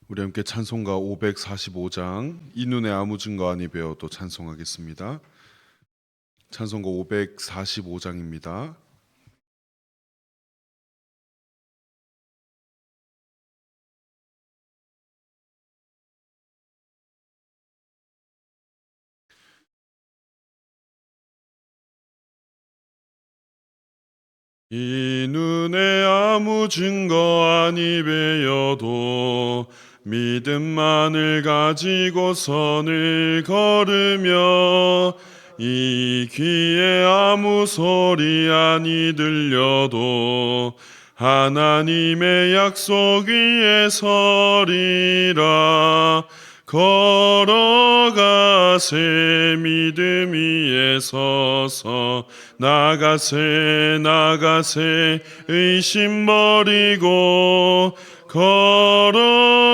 우리 함께 찬송가 545장 이 눈에 아무 증거 아니 배워도 찬송하겠습니다. 찬송가 545장입니다. 이 눈에 아무 증거 아니 배워도 믿음만을 가지고 선을 걸으며 이 귀에 아무 소리 아니 들려도 하나님의 약속 위에 서리라. 걸어가세 믿음 위에 서서 나가세 의심 버리고 걸어가세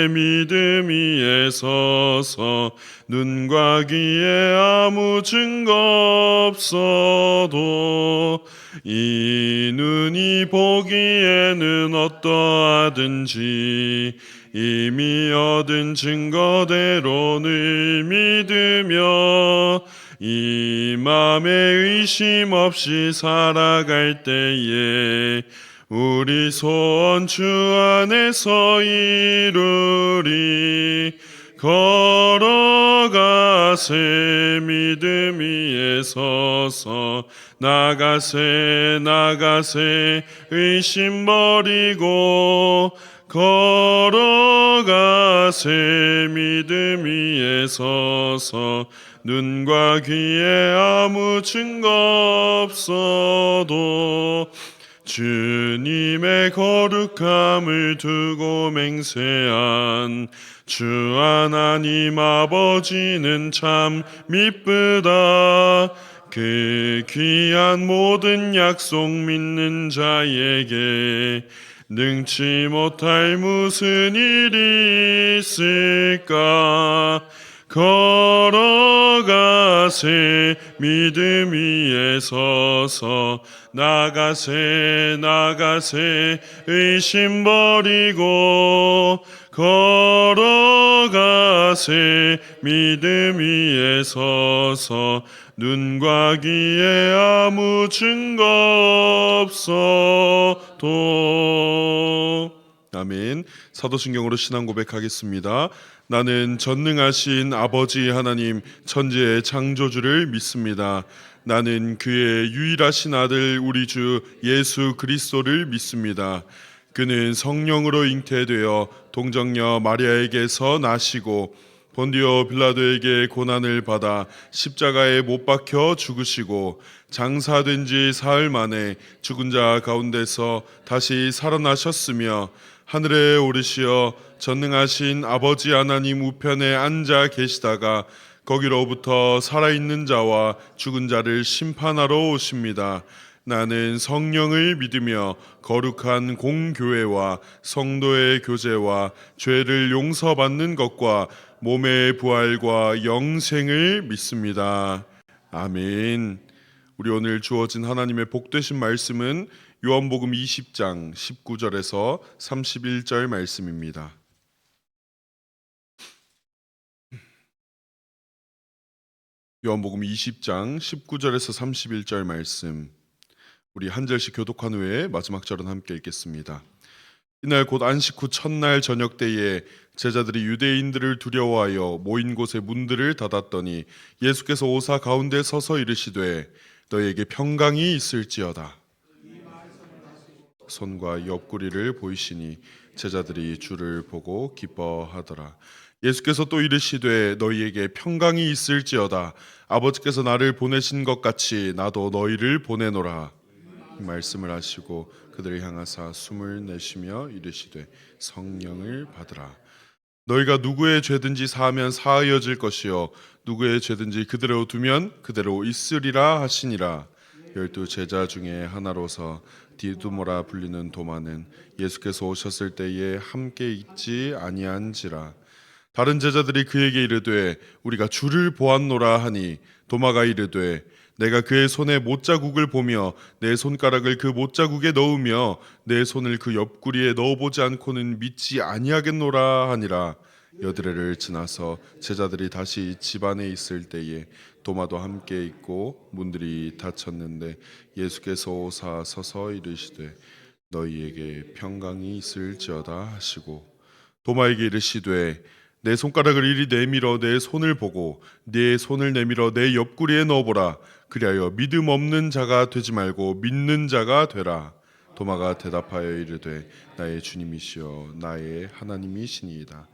믿음 위에 서서 눈과 귀에 아무 증거 없어도 이 눈이 보기에는 어떠하든지 이미 얻은 증거대로 늘 믿으며 이 맘에 의심 없이 살아갈 때에 우리 소원 주 안에서 이루리. 걸어가세 믿음 위에 서서 나가세 의심 버리고 걸어가세 믿음 위에 서서 눈과 귀에 아무 증거 없어도 주님의 거룩함을 두고 맹세한 주 하나님 아버지는 참 미쁘다. 그 귀한 모든 약속 믿는 자에게 능치 못할 무슨 일이 있을까. 걸어가세 믿음 위에 서서 나가세 의심 버리고 걸어가세 믿음 위에 서서 눈과 귀에 아무 증거 없어도. 아멘. 사도신경으로 신앙 고백하겠습니다. 나는 전능하신 아버지 하나님 천지의 창조주를 믿습니다. 나는 그의 유일하신 아들 우리 주 예수 그리스도를 믿습니다. 그는 성령으로 잉태되어 동정녀 마리아에게서 나시고 본디오 빌라도에게 고난을 받아 십자가에 못 박혀 죽으시고 장사된 지 사흘 만에 죽은 자 가운데서 다시 살아나셨으며 하늘에 오르시어 전능하신 아버지 하나님 우편에 앉아 계시다가 거기로부터 살아있는 자와 죽은 자를 심판하러 오십니다. 나는 성령을 믿으며 거룩한 공교회와 성도의 교제와 죄를 용서받는 것과 몸의 부활과 영생을 믿습니다. 아멘. 우리 오늘 주어진 하나님의 복되신 말씀은 요한복음 20장 19절에서 31절 말씀입니다. 요한복음 20장 19절에서 31절 말씀, 우리 한 절씩 교독한 후에 마지막 절은 함께 읽겠습니다. 이날 곧 안식 후 첫날 저녁 때에 제자들이 유대인들을 두려워하여 모인 곳에 문들을 닫았더니 예수께서 오사 가운데 서서 이르시되 너희에게 평강이 있을지어다. 손과 옆구리를 보이시니 제자들이 주를 보고 기뻐하더라. 예수께서 또 이르시되 너희에게 평강이 있을지어다. 아버지께서 나를 보내신 것 같이 나도 너희를 보내노라. 말씀을 하시고 그들을 향하사 숨을 내쉬며 이르시되 성령을 받으라. 너희가 누구의 죄든지 사하면 사하여질 것이요 누구의 죄든지 그대로 두면 그대로 있으리라 하시니라. 12 제자 중에 하나로서 디두모라 불리는 도마는 예수께서 오셨을 때에 함께 있지 아니한지라. 다른 제자들이 그에게 이르되 우리가 주를 보았노라 하니 도마가 이르되 내가 그의 손에 못자국을 보며 내 손가락을 그 못자국에 넣으며 내 손을 그 옆구리에 넣어보지 않고는 믿지 아니하겠노라 하니라. 여드레를 지나서 제자들이 다시 집 안에 있을 때에 도마도 함께 있고 문들이 닫혔는데 예수께서 오사 서서 이르시되 너희에게 평강이 있을지어다 하시고 도마에게 이르시되 내 손가락을 이리 내밀어 내 손을 보고 네 손을 내밀어 내 옆구리에 넣어보라. 그리하여 믿음 없는 자가 되지 말고 믿는 자가 되라. 도마가 대답하여 이르되 나의 주님이시여 나의 하나님이시니이다.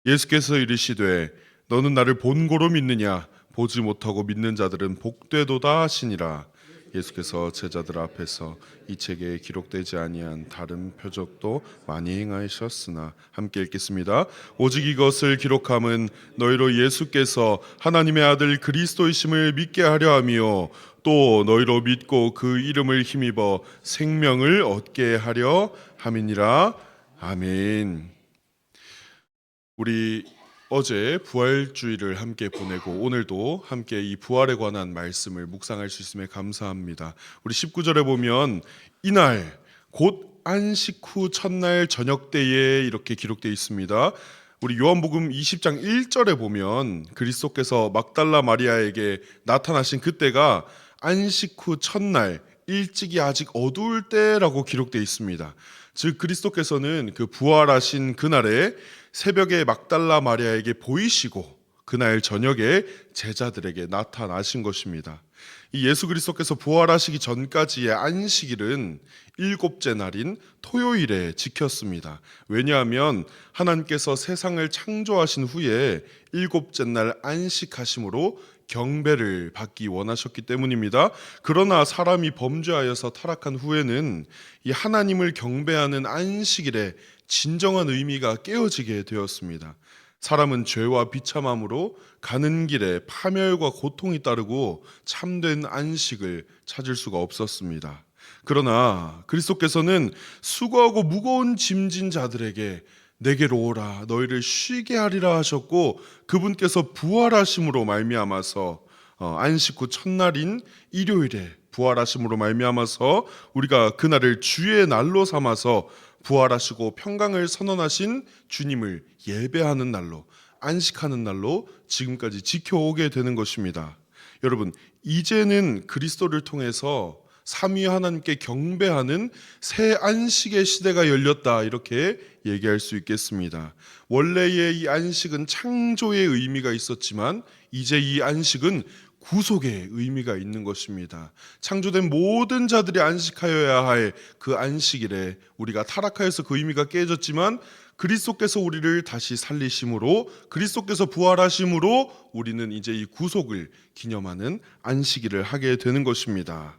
예수께서 이르시되 너는 나를 본고로 믿느냐? 보지 못하고 믿는 자들은 복되도다 하시니라. 예수께서 제자들 앞에서 이 책에 기록되지 아니한 다른 표적도 많이 행하셨으나 함께 읽겠습니다. 오직 이것을 기록함은 너희로 예수께서 하나님의 아들 그리스도이심을 믿게 하려 함이요 또 너희로 믿고 그 이름을 힘입어 생명을 얻게 하려 함이니라. 아멘. 우리 어제 부활주일을 함께 보내고 오늘도 함께 이 부활에 관한 말씀을 묵상할 수 있음에 감사합니다. 우리 19절에 보면 이날 곧 안식 후 첫날 저녁 때에 이렇게 기록되어 있습니다. 우리 요한복음 20장 1절에 보면 그리스도께서 막달라 마리아에게 나타나신 그때가 안식 후 첫날 일찍이 아직 어두울 때라고 기록되어 있습니다. 즉 그리스도께서는 그 부활하신 그날에 새벽에 막달라 마리아에게 보이시고 그날 저녁에 제자들에게 나타나신 것입니다. 이 예수 그리스도께서 부활하시기 전까지의 안식일은 일곱째 날인 토요일에 지켰습니다. 왜냐하면 하나님께서 세상을 창조하신 후에 일곱째 날 안식하심으로 경배를 받기 원하셨기 때문입니다. 그러나 사람이 범죄하여서 타락한 후에는 이 하나님을 경배하는 안식일에 진정한 의미가 깨어지게 되었습니다. 사람은 죄와 비참함으로 가는 길에 파멸과 고통이 따르고 참된 안식을 찾을 수가 없었습니다. 그러나 그리스도께서는 수고하고 무거운 짐진 자들에게 내게로 오라 너희를 쉬게 하리라 하셨고 그분께서 부활하심으로 말미암아서 안식 후 첫날인 일요일에 부활하심으로 말미암아서 우리가 그날을 주의 날로 삼아서 부활하시고 평강을 선언하신 주님을 예배하는 날로 안식하는 날로 지금까지 지켜오게 되는 것입니다. 여러분 이제는 그리스도를 통해서 삼위 하나님께 경배하는 새 안식의 시대가 열렸다 이렇게 얘기할 수 있겠습니다. 원래의 이 안식은 창조의 의미가 있었지만 이제 이 안식은 구속의 의미가 있는 것입니다. 창조된 모든 자들이 안식하여야 할 그 안식일에 우리가 타락하여서 그 의미가 깨졌지만 그리스도께서 우리를 다시 살리심으로 그리스도께서 부활하심으로 우리는 이제 이 구속을 기념하는 안식일을 하게 되는 것입니다.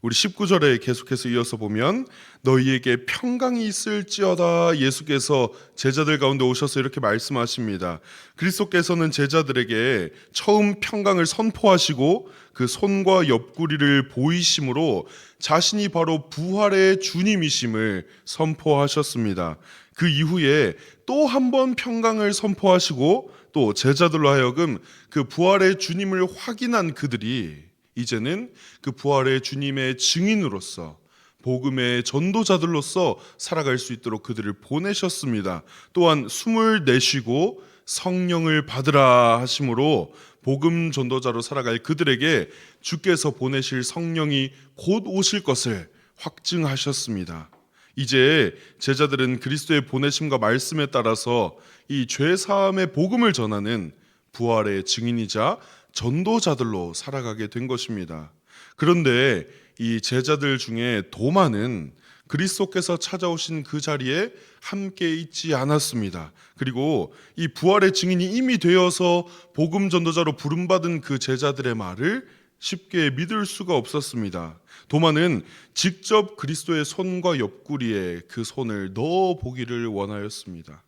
우리 19절에 계속해서 이어서 보면 너희에게 평강이 있을지어다 예수께서 제자들 가운데 오셔서 이렇게 말씀하십니다. 그리스도께서는 제자들에게 처음 평강을 선포하시고 그 손과 옆구리를 보이심으로 자신이 바로 부활의 주님이심을 선포하셨습니다. 그 이후에 또 한 번 평강을 선포하시고 또 제자들로 하여금 그 부활의 주님을 확인한 그들이 이제는 그 부활의 주님의 증인으로서 복음의 전도자들로서 살아갈 수 있도록 그들을 보내셨습니다. 또한 숨을 내쉬고 성령을 받으라 하심으로 복음 전도자로 살아갈 그들에게 주께서 보내실 성령이 곧 오실 것을 확증하셨습니다. 이제 제자들은 그리스도의 보내심과 말씀에 따라서 이 죄사함의 복음을 전하는 부활의 증인이자 전도자들로 살아가게 된 것입니다. 그런데 이 제자들 중에 도마는 그리스도께서 찾아오신 그 자리에 함께 있지 않았습니다. 그리고 이 부활의 증인이 이미 되어서 복음 전도자로 부름받은 그 제자들의 말을 쉽게 믿을 수가 없었습니다. 도마는 직접 그리스도의 손과 옆구리에 그 손을 넣어 보기를 원하였습니다.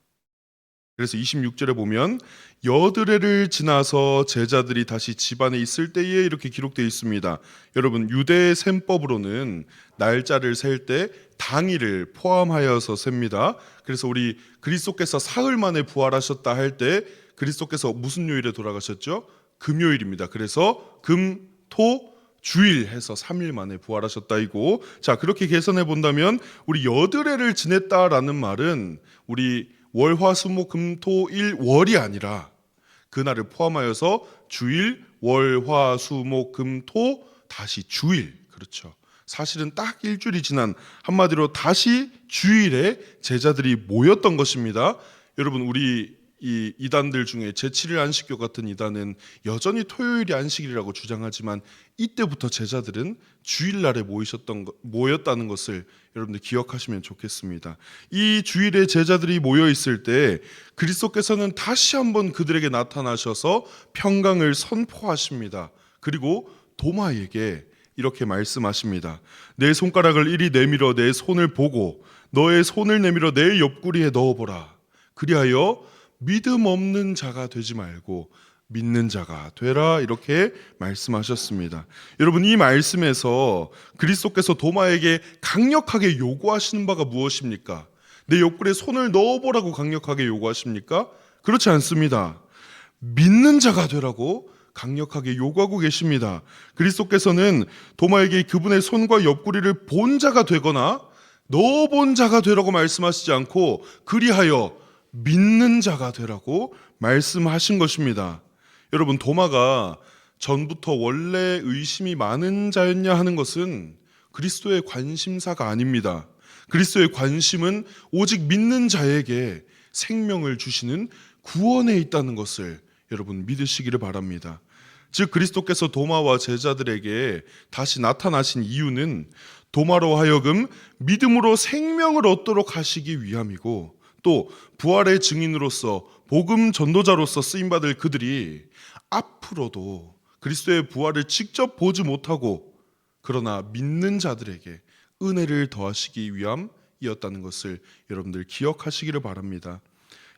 그래서 26절에 보면 여드레를 지나서 제자들이 다시 집안에 있을 때에 이렇게 기록되어 있습니다. 여러분 유대 셈법으로는 날짜를 셀 때 당일을 포함하여서 셉니다. 그래서 우리 그리스도께서 사흘 만에 부활하셨다 할 때 그리스도께서 무슨 요일에 돌아가셨죠? 금요일입니다. 그래서 금, 토, 주일 해서 3일 만에 부활하셨다이고, 자, 그렇게 계산해 본다면 우리 여드레를 지냈다라는 말은 우리 월화수목금토일 월이 아니라 그날을 포함하여서 주일, 월화수목금토 다시 주일, 그렇죠. 사실은 딱 일주일이 지난, 한마디로 다시 주일에 제자들이 모였던 것입니다. 여러분, 우리 이 이단들 중에 제7일 안식교 같은 이단은 여전히 토요일이 안식일이라고 주장하지만 이때부터 제자들은 주일날에 모였다는 것을 여러분들 기억하시면 좋겠습니다. 이 주일에 제자들이 모여 있을 때 그리스도께서는 다시 한번 그들에게 나타나셔서 평강을 선포하십니다. 그리고 도마에게 이렇게 말씀하십니다. 내 손가락을 이리 내밀어 내 손을 보고 너의 손을 내밀어 내 옆구리에 넣어보라. 그리하여 믿음 없는 자가 되지 말고 믿는 자가 되라. 이렇게 말씀하셨습니다. 여러분, 이 말씀에서 그리스도께서 도마에게 강력하게 요구하시는 바가 무엇입니까? 내 옆구리에 손을 넣어보라고 강력하게 요구하십니까? 그렇지 않습니다. 믿는 자가 되라고 강력하게 요구하고 계십니다. 그리스도께서는 도마에게 그분의 손과 옆구리를 본 자가 되거나 넣어본 자가 되라고 말씀하시지 않고 그리하여 믿는 자가 되라고 말씀하신 것입니다. 여러분, 도마가 전부터 원래 의심이 많은 자였냐 하는 것은 그리스도의 관심사가 아닙니다. 그리스도의 관심은 오직 믿는 자에게 생명을 주시는 구원에 있다는 것을 여러분 믿으시기를 바랍니다. 즉 그리스도께서 도마와 제자들에게 다시 나타나신 이유는 도마로 하여금 믿음으로 생명을 얻도록 하시기 위함이고, 또 부활의 증인으로서 복음 전도자로서 쓰임받을 그들이 앞으로도 그리스도의 부활을 직접 보지 못하고 그러나 믿는 자들에게 은혜를 더하시기 위함이었다는 것을 여러분들 기억하시기를 바랍니다.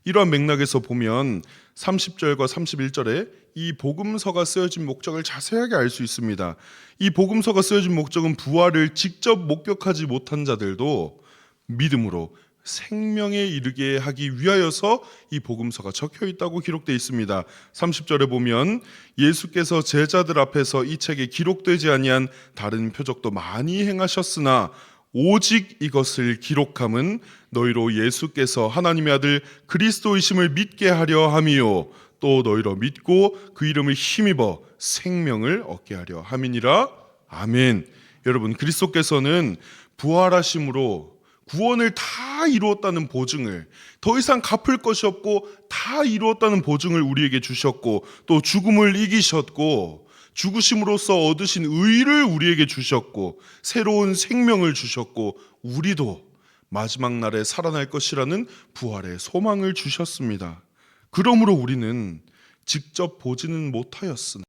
이러한 맥락에서 보면 30절과 31절에 이 복음서가 쓰여진 목적을 자세하게 알 수 있습니다. 이 복음서가 쓰여진 목적은 부활을 직접 목격하지 못한 자들도 믿음으로 생명에 이르게 하기 위하여서 이 복음서가 적혀 있다고 기록되어 있습니다. 30절에 보면 예수께서 제자들 앞에서 이 책에 기록되지 아니한 다른 표적도 많이 행하셨으나 오직 이것을 기록함은 너희로 예수께서 하나님의 아들 그리스도이심을 믿게 하려 함이요 또 너희로 믿고 그 이름을 힘입어 생명을 얻게 하려 함이니라. 아멘. 여러분, 그리스도께서는 부활하심으로 구원을 다 이루었다는 보증을, 더 이상 갚을 것이 없고 다 이루었다는 보증을 우리에게 주셨고, 또 죽음을 이기셨고 죽으심으로써 얻으신 의를 우리에게 주셨고 새로운 생명을 주셨고 우리도 마지막 날에 살아날 것이라는 부활의 소망을 주셨습니다. 그러므로 우리는 직접 보지는 못하였으나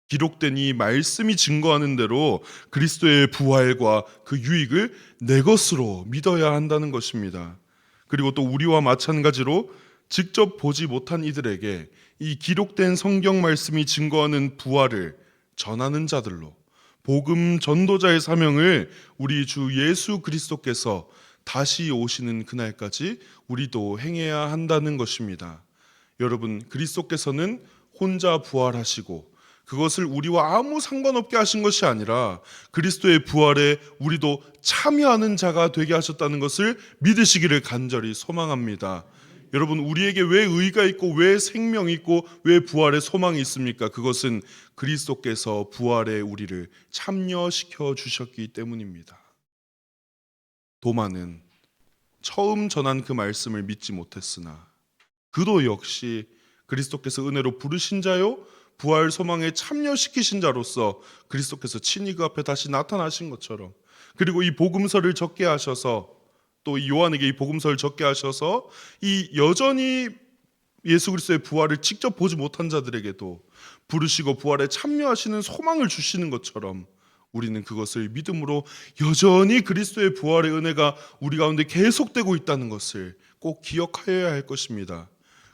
기록된 이 말씀이 증거하는 대로 그리스도의 부활과 그 유익을 내 것으로 믿어야 한다는 것입니다. 그리고 또 우리와 마찬가지로 직접 보지 못한 이들에게 이 기록된 성경 말씀이 증거하는 부활을 전하는 자들로 복음 전도자의 사명을 우리 주 예수 그리스도께서 다시 오시는 그날까지 우리도 행해야 한다는 것입니다. 여러분, 그리스도께서는 혼자 부활하시고 그것을 우리와 아무 상관없게 하신 것이 아니라 그리스도의 부활에 우리도 참여하는 자가 되게 하셨다는 것을 믿으시기를 간절히 소망합니다. 여러분, 우리에게 왜 의가 있고 왜 생명이 있고 왜 부활의 소망이 있습니까? 그것은 그리스도께서 부활에 우리를 참여시켜 주셨기 때문입니다. 도마는 처음 전한 그 말씀을 믿지 못했으나 그도 역시 그리스도께서 은혜로 부르신 자요 부활 소망에 참여시키신 자로서 그리스도께서 친히 그 앞에 다시 나타나신 것처럼, 그리고 이 복음서를 적게 하셔서 또 이 요한에게 이 복음서를 적게 하셔서 이 여전히 예수 그리스도의 부활을 직접 보지 못한 자들에게도 부르시고 부활에 참여하시는 소망을 주시는 것처럼 우리는 그것을 믿음으로 여전히 그리스도의 부활의 은혜가 우리 가운데 계속되고 있다는 것을 꼭 기억하여야 할 것입니다.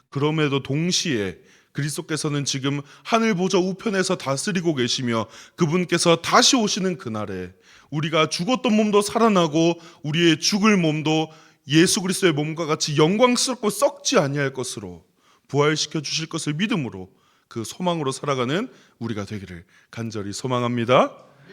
그럼에도 동시에 그리스도께서는 지금 하늘 보좌 우편에서 다스리고 계시며 그분께서 다시 오시는 그날에 우리가 죽었던 몸도 살아나고 우리의 죽을 몸도 예수 그리스도의 몸과 같이 영광스럽고 썩지 아니할 것으로 부활시켜 주실 것을 믿음으로 그 소망으로 살아가는 우리가 되기를 간절히 소망합니다.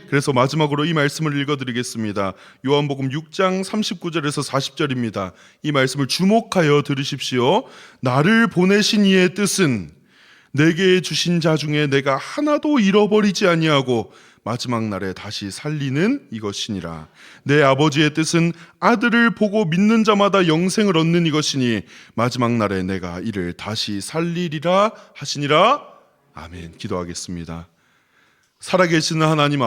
그래서 마지막으로 이 말씀을 읽어드리겠습니다. 요한복음 6장 39절에서 40절입니다. 이 말씀을 주목하여 들으십시오. 나를 보내신 이의 뜻은 내게 주신 자 중에 내가 하나도 잃어버리지 아니하고 마지막 날에 다시 살리는 이것이니라. 내 아버지의 뜻은 아들을 보고 믿는 자마다 영생을 얻는 이것이니 마지막 날에 내가 이를 다시 살리리라 하시니라. 아멘. 기도하겠습니다. 살아계시는 하나님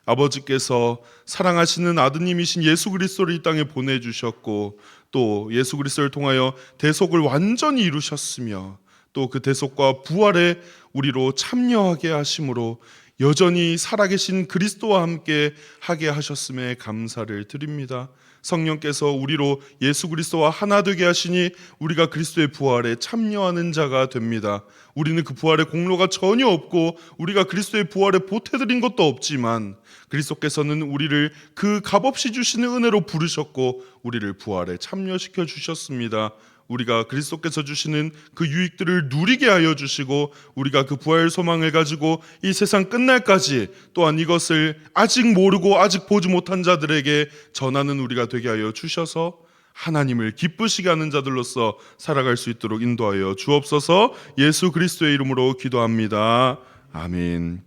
아버지께서 사랑하시는 아드님이신 예수 그리스도를 이 땅에 보내주셨고 또 예수 그리스도를 통하여 대속을 완전히 이루셨으며 또 그 대속과 부활에 우리로 참여하게 하심으로 여전히 살아계신 그리스도와 함께 하게 하셨음에 감사를 드립니다. 성령께서 우리로 예수 그리스도와 하나 되게 하시니 우리가 그리스도의 부활에 참여하는 자가 됩니다. 우리는 그 부활의 공로가 전혀 없고 우리가 그리스도의 부활에 보태드린 것도 없지만 그리스도께서는 우리를 그 값없이 주시는 은혜로 부르셨고 우리를 부활에 참여시켜 주셨습니다. 우리가 그리스도께서 주시는 그 유익들을 누리게 하여 주시고 우리가 그 부활 소망을 가지고 이 세상 끝날까지 또한 이것을 아직 모르고 아직 보지 못한 자들에게 전하는 우리가 되게 하여 주셔서 하나님을 기쁘시게 하는 자들로서 살아갈 수 있도록 인도하여 주옵소서. 예수 그리스도의 이름으로 기도합니다. 아멘.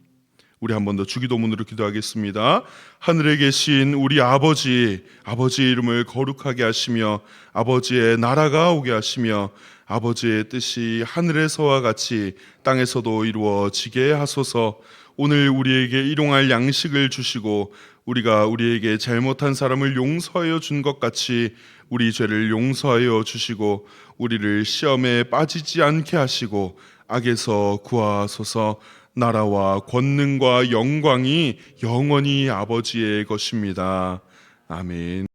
우리 한 번 더 주기도문으로 기도하겠습니다. 하늘에 계신 우리 아버지의 이름을 거룩하게 하시며 아버지의 나라가 오게 하시며 아버지의 뜻이 하늘에서와 같이 땅에서도 이루어지게 하소서. 오늘 우리에게 일용할 양식을 주시고 우리가 우리에게 잘못한 사람을 용서하여 준 것 같이 우리 죄를 용서하여 주시고 우리를 시험에 빠지지 않게 하시고 악에서 구하소서. 나라와 권능과 영광이 영원히 아버지의 것입니다. 아멘.